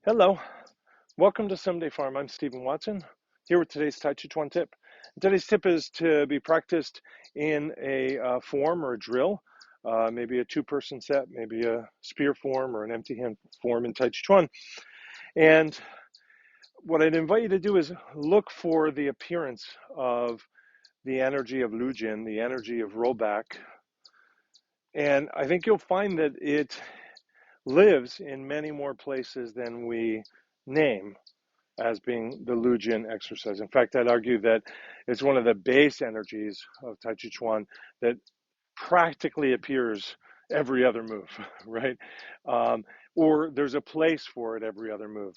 Hello, welcome to Someday Farm. I'm Stephen Watson, here with today's Tàijíquán Tip. Today's tip is to be practiced in a form or a drill, maybe a two-person set, maybe a spear form or an empty hand form in Tàijíquán. And what I'd invite you to do is look for the appearance of the energy of Lujin, the energy of rollback. And I think you'll find that it lives in many more places than we name as being the Lujin exercise. In fact, I'd argue that it's one of the base energies of Tai Chi Chuan that practically appears every other move, right? Or there's a place for it every other move.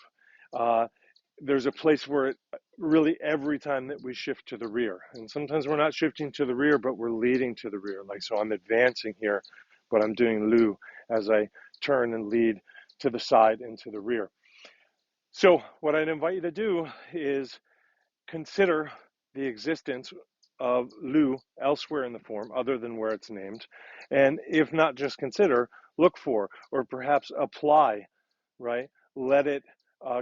There's a place where it really every time that we shift to the rear. And sometimes we're not shifting to the rear, but we're leading to the rear. Like, so I'm advancing here, but I'm doing Lu as I turn and lead to the side and to the rear. So what I'd invite you to do is consider the existence of Lu elsewhere in the form other than where it's named. And if not just consider, look for, or perhaps apply, right? Let it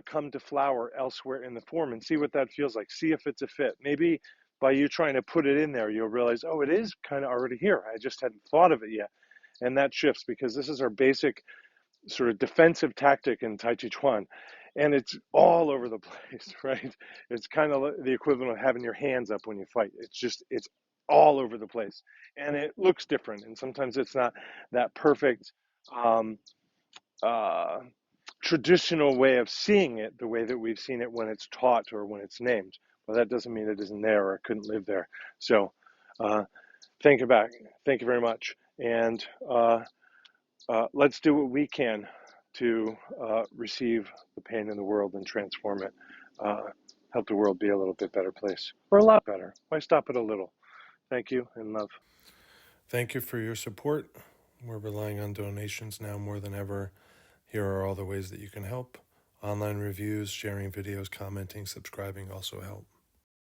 come to flower elsewhere in the form and see what that feels like. See if it's a fit. Maybe by you trying to put it in there, you'll realize, oh, it is kind of already here. I just hadn't thought of it yet. And that shifts because this is our basic sort of defensive tactic in Tai Chi Chuan. And it's all over the place, right? It's kind of the equivalent of having your hands up when you fight. It's all over the place. And it looks different. And sometimes it's not that perfect uh, traditional way of seeing it, the way that we've seen it when it's taught or when it's named. But that doesn't mean it isn't there or it couldn't live there. So think about it. Thank you very much. And let's do what we can to receive the pain in the world and transform it, help the world be a little bit better place, or a lot better. Why stop at a little? Thank you and love. Thank you for your support. We're relying on donations now more than ever. Here are all the ways that you can help. Online reviews, sharing videos, commenting, subscribing also help.